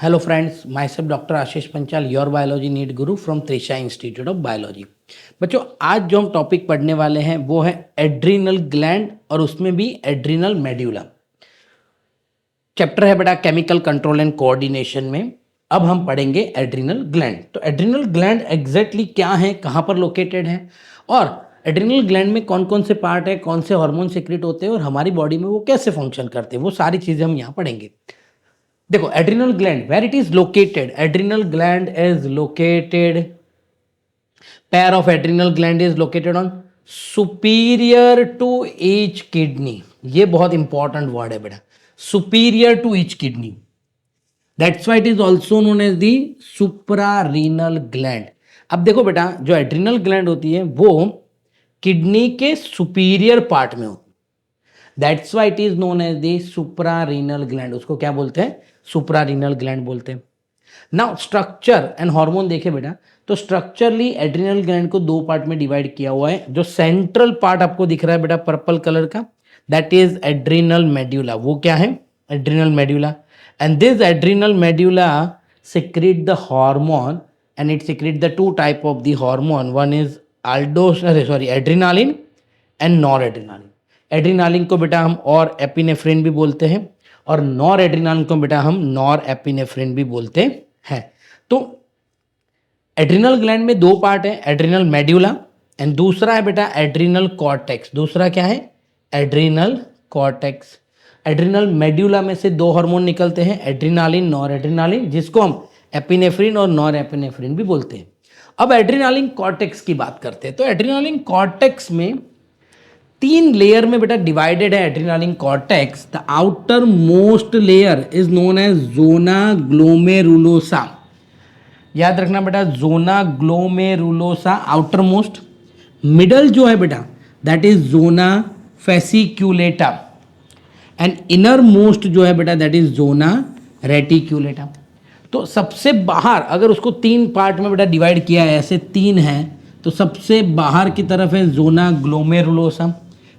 Hello friends, myself doctor Ashish Panchal, your biology need guru from Trisha institute of biology. बच्चों, आज जो हम टॉपिक पढ़ने वाले हैं वो है एड्रीनल ग्लैंड और उसमें भी एड्रीनल मेड्यूला। चैप्टर है बेटा केमिकल कंट्रोल एंड कोऑर्डिनेशन में। अब हम पढ़ेंगे एड्रीनल ग्लैंड। तो एड्रीनल ग्लैंड एग्जैक्टली क्या है, कहाँ पर लोकेटेड है और एड्रीनल ग्लैंड में कौन कौन से पार्ट है, कौन से हार्मोन सीक्रेट होते हैं और हमारी बॉडी में वो कैसे फंक्शन करते हैं, वो सारी चीज़ें हम यहाँ पढ़ेंगे। देखो, adrenal gland where it is located, adrenal gland is located, pair of adrenal gland is located on superior to each kidney. ये बहुत इंपॉर्टेंट वर्ड है बेटा, superior to each kidney. That's why it is also known as the suprarenal gland. अब देखो बेटा, जो adrenal gland होती है वो किडनी के सुपीरियर पार्ट में होती है। That's why it is known as the suprarenal gland. उसको क्या बोलते हैं? सुप्रारीनल ग्लैंड बोलते हैं। नाउ स्ट्रक्चर एंड हार्मोन देखे बेटा, तो स्ट्रक्चरली एड्रिनल ग्लैंड को दो पार्ट में डिवाइड किया हुआ है। जो सेंट्रल पार्ट आपको दिख रहा है बेटा पर्पल कलर का, दैट इज एड्रिनल मेड्यूला। वो क्या है? Adrenal medulla. And this adrenal medulla secrete the hormone and it secrete the two type of the hormone. One is adrenaline and noradrenaline. Adrenaline को बेटा हम और एपिनेफ्रिन भी बोलते हैं और नॉर एड्रीनालिन को बेटा हम नॉर एपिनेफ्रिन भी बोलते हैं। तो एड्रिनल ग्लैंड में दो पार्ट है, एड्रिनल मेड्यूला एंड दूसरा है बेटा एड्रिनल कॉर्टेक्स। दूसरा क्या है? Adrenal cortex. एड्रिनल मेड्यूला में से दो हार्मोन निकलते हैं, एड्रीनालिन, नॉर एड्रीनालिन, जिसको हम एपिनेफ्रिन और नॉर एपिनेफ्रिन भी बोलते हैं। अब एड्रीनालिन कॉर्टेक्स की बात करते हैं। तो एड्रीनालिन कॉर्टेक्स में तीन लेयर में बेटा डिवाइडेड है adrenaline cortex. The outermost layer is known as zona glomerulosa. याद रखना बेटा, zona glomerulosa outermost. Middle जो है बेटा that is zona fasciculata and innermost जो है बेटा दैट इज जोना रेटिक्यूलेटा। तो सबसे बाहर अगर उसको तीन पार्ट में बेटा डिवाइड किया है, ऐसे तीन हैं, तो सबसे बाहर की तरफ है जोना ग्लोमेरुलोसा,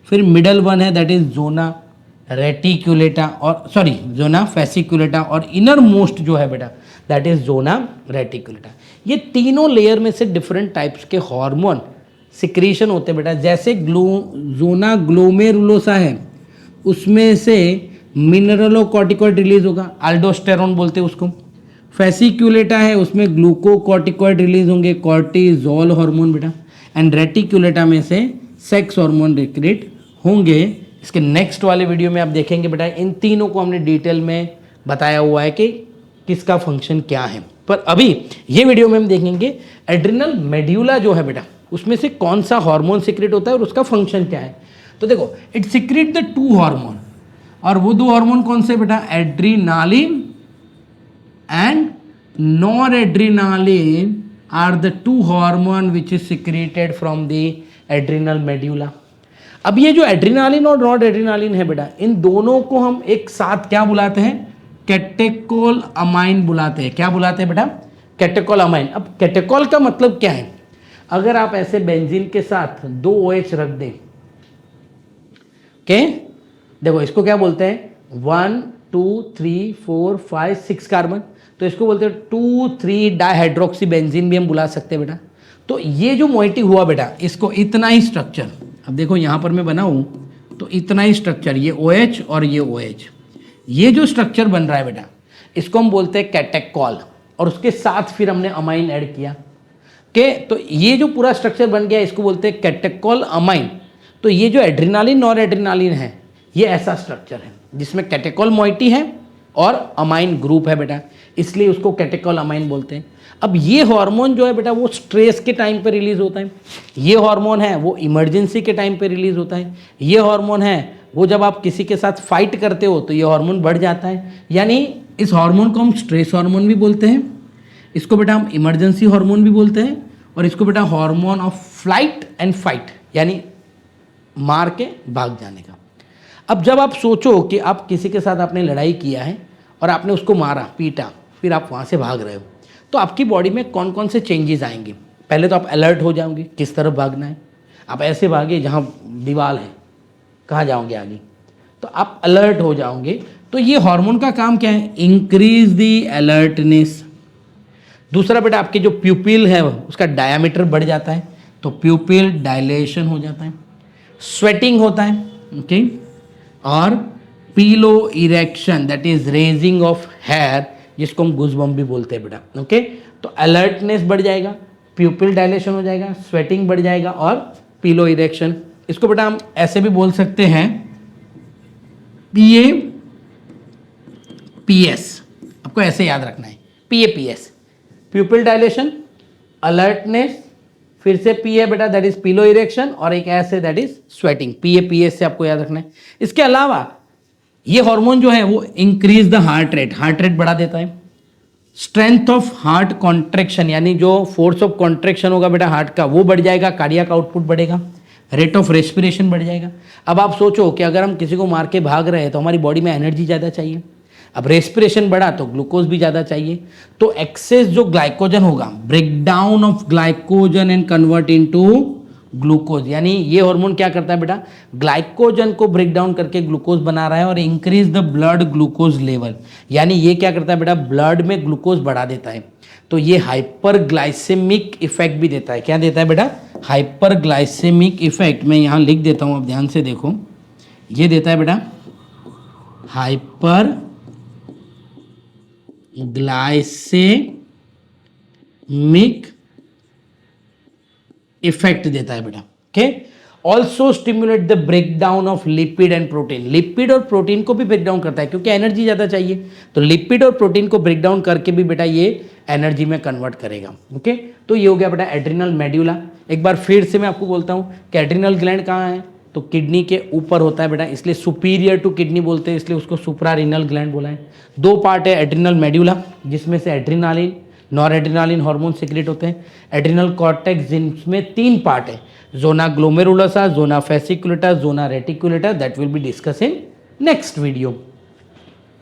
फिर मिडल वन है दैट इज जोना रेटिक्यूलेटा और जोना फेसिक्यूलेटा और इनर मोस्ट जो है बेटा दैट इज जोना रेटिक्यूलेटा। ये तीनों लेयर में से डिफरेंट टाइप्स के हार्मोन सिक्रीशन होते हैं बेटा। जैसे जोना ग्लोमेरुलोसा है उसमें से मिनरलोकॉर्टिकॉइड रिलीज होगा, अल्डोस्टेरोन बोलते हैं उसको। फेसिक्यूलेटा है उसमें ग्लूकोकॉर्टिकॉइड रिलीज होंगे, कॉर्टिजोल हार्मोन बेटा। एंड रेटिक्यूलेटा में से सेक्स हार्मोन रिक्रिएट होंगे। इसके नेक्स्ट वाले वीडियो में आप देखेंगे बेटा, इन तीनों को हमने डिटेल में बताया हुआ है कि किसका फंक्शन क्या है। पर अभी ये वीडियो में हम देखेंगे एड्रिनल मेड्यूला जो है बेटा उसमें से कौन सा हार्मोन सीक्रेट होता है और उसका फंक्शन क्या है। तो देखो, it secrete the two hormone, और वो दो हार्मोन कौन से बेटा? Adrenaline and noradrenaline are the two hormone which is secreted from the adrenal medulla. अब ये जो एड्रीनालिन और नॉर एड्रीनालिन है बेटा, इन दोनों को हम एक साथ क्या बुलाते हैं? कैटेकोल अमाइन बुलाते हैं। क्या बुलाते हैं बेटा? Catechol amine. अब कैटेकोल का मतलब क्या है? अगर आप ऐसे बेंजीन के साथ दो OH रख दें, देखो इसको क्या बोलते हैं? 1 2 3 4 5 6 कार्बन, तो इसको बोलते हैं 2,3 डाइहाइड्रोक्सी बेंजीन भी हम बुला सकते हैं बेटा। तो ये जो मोइटी हुआ बेटा, इसको इतना ही स्ट्रक्चर, अब देखो यहाँ पर मैं बनाऊँ तो इतना ही स्ट्रक्चर, ये OH और ये OH, ये जो स्ट्रक्चर बन रहा है बेटा इसको हम बोलते हैं कैटेकॉल। और उसके साथ फिर हमने अमाइन ऐड किया तो ये जो पूरा स्ट्रक्चर बन गया इसको बोलते हैं कैटेकॉल अमाइन। तो ये जो एड्रीनालिन नॉर एड्रीनालिन है ये ऐसा स्ट्रक्चर है जिसमें कैटेकॉल मोइटी है और अमाइन ग्रुप है बेटा, इसलिए उसको कैटेकॉल अमाइन बोलते हैं। अब ये हार्मोन जो है बेटा वो स्ट्रेस के टाइम पे रिलीज होता है, ये हार्मोन है वो इमरजेंसी के टाइम पे रिलीज होता है, ये हार्मोन है वो जब आप किसी के साथ फाइट करते हो तो ये हार्मोन बढ़ जाता है। यानी इस हार्मोन को हम स्ट्रेस हार्मोन भी बोलते हैं, इसको बेटा हम इमरजेंसी हार्मोन भी बोलते हैं, और इसको बेटा hormone of flight and fight, यानी मार के भाग जाने का। अब जब आप सोचो कि आप किसी के साथ आपने लड़ाई किया है और आपने उसको मारा, पीटा, फिर आप वहाँ से भाग रहे हो, तो आपकी बॉडी में कौन कौन से चेंजेस आएंगे? पहले तो आप अलर्ट हो जाओगे किस तरफ भागना है। आप ऐसे भागे जहाँ दीवार है, कहाँ जाओगे आगे, तो आप अलर्ट हो जाओगे। तो ये हार्मोन का काम क्या है, इंक्रीज द अलर्टनेस। दूसरा बेटा आपके जो प्यूपिल है उसका डायामीटर बढ़ जाता है, तो प्यूपिल डायलेशन हो जाता है, स्वेटिंग होता है, ओके, और piloerection that is raising of hair, जिसको हम गूज़बम्प भी बोलते हैं बेटा, ओके। तो अलर्टनेस बढ़ जाएगा, प्यूपिल डायलेशन हो जाएगा, स्वेटिंग बढ़ जाएगा और पीलो इरेक्शन। इसको बेटा हम ऐसे भी बोल सकते हैं, PAPS, आपको ऐसे याद रखना है, PAPS, प्यूपिल डायलेशन, अलर्टनेस, फिर से P है बेटा दैट इज पीलो इरेक्शन, और एक S है दैट इज स्वेटिंग। PAPS से आपको याद रखना है। इसके अलावा ये हार्मोन जो है वो इंक्रीज द हार्ट रेट बढ़ा देता है, स्ट्रेंथ ऑफ हार्ट कॉन्ट्रैक्शन, यानी जो फोर्स ऑफ कॉन्ट्रैक्शन होगा बेटा हार्ट का वो बढ़ जाएगा, कार्डियक आउटपुट बढ़ेगा, रेट ऑफ रेस्पिरेशन बढ़ जाएगा। अब आप सोचो कि अगर हम किसी को मार के भाग रहे हैं तो हमारी बॉडी में एनर्जी ज़्यादा चाहिए, अब रेस्पिरेशन बढ़ा तो ग्लूकोज भी ज़्यादा चाहिए, तो एक्सेस जो ग्लाइकोजन होगा, break down of glycogen and convert into glucose, यानी ये हार्मोन क्या करता है बेटा, ग्लाइकोजन को ब्रेक डाउन करके ग्लूकोज बना रहा है और increase the blood glucose level, यानी ये क्या करता है बेटा, ब्लड में ग्लूकोज बढ़ा देता है। तो ये हाइपरग्लाइसेमिक इफेक्ट भी देता है। क्या देता है बेटा, हाइपरग्लाइसेमिक इफेक्ट। मैं यहाँ लिख देता हूँ, आप ध्यान से देखो, ये देता है बेटा हाइपर ग्लाइसेमिक इफेक्ट देता है बेटा, okay. Also stimulate the break down of lipid and protein, lipid और प्रोटीन को भी ब्रेक डाउन करता है क्योंकि एनर्जी ज़्यादा चाहिए, तो लिपिड और प्रोटीन को ब्रेक डाउन करके भी बेटा ये एनर्जी में कन्वर्ट करेगा, ओके। तो ये हो गया बेटा एड्रिनल मेड्यूला। एक बार फिर से मैं आपको बोलता हूँ कि एड्रिनल ग्लैंड कहाँ है, तो किडनी के ऊपर होता है बेटा, इसलिए सुपीरियर टू किडनी बोलते हैं, इसलिए उसको सुप्रारीनल ग्लैंड बोला है। दो पार्ट है एड्रिनल मेड्यूला, जिसमें से adrenaline, noradrenaline hormone secrete होते हैं। एड्रिनल कॉर्टेक्स, जिनमें 3 पार्ट है, zona glomerulosa, zona fasciculata, zona reticulata, that will be discuss in next video.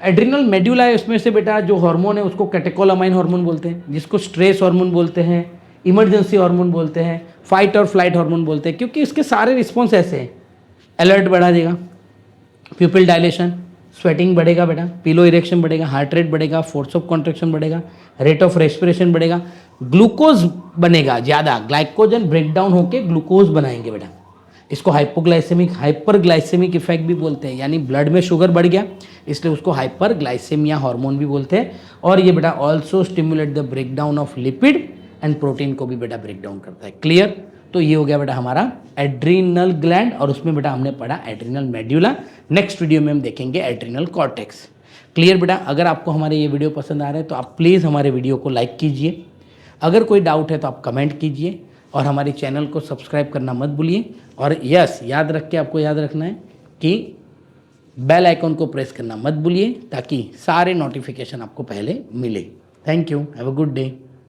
Adrenal medulla है, उसमें से बेटा जो हार्मोन है उसको कैटेकोलामाइन हार्मोन बोलते हैं, जिसको स्ट्रेस हार्मोन बोलते हैं, इमरजेंसी हार्मोन बोलते हैं, फाइट और फ्लाइट हार्मोन बोलते हैं, क्योंकि इसके सारे रिस्पॉन्स ऐसे हैं। अलर्ट बढ़ा देगा, प्यूपिल डायलेशन, स्वेटिंग बढ़ेगा बेटा, पीलो इरेक्शन बढ़ेगा, हार्ट रेट बढ़ेगा, फोर्स ऑफ कॉन्ट्रैक्शन बढ़ेगा, रेट ऑफ रेस्पिरेशन बढ़ेगा, ग्लूकोज बनेगा ज़्यादा, ग्लाइकोजन ब्रेक डाउन होकर ग्लूकोज बनाएंगे बेटा। इसको हाइपोग्लाइसेमिक, हाइपरग्लाइसेमिक इफेक्ट भी बोलते हैं, यानी ब्लड में शुगर बढ़ गया इसलिए उसको हाइपरग्लाइसेमिया हार्मोन भी बोलते हैं। और ये बेटा also stimulate the break down of lipid and protein को भी बेटा ब्रेक डाउन करता है। क्लियर? तो ये हो गया बेटा हमारा एड्रीनल ग्लैंड, और उसमें बेटा हमने पढ़ा एड्रीनल मेड्यूला। नेक्स्ट वीडियो में हम देखेंगे एड्रीनल कॉर्टेक्स। क्लियर बेटा? अगर आपको हमारे ये वीडियो पसंद आ रहा है तो आप प्लीज़ हमारे वीडियो को लाइक कीजिए, अगर कोई डाउट है तो आप कमेंट कीजिए, और हमारे चैनल को सब्सक्राइब करना मत भूलिए। और यस, याद रख के आपको याद रखना है कि बेल आइकन को प्रेस करना मत भूलिए, ताकि सारे नोटिफिकेशन आपको पहले मिले। Thank you, have a good day.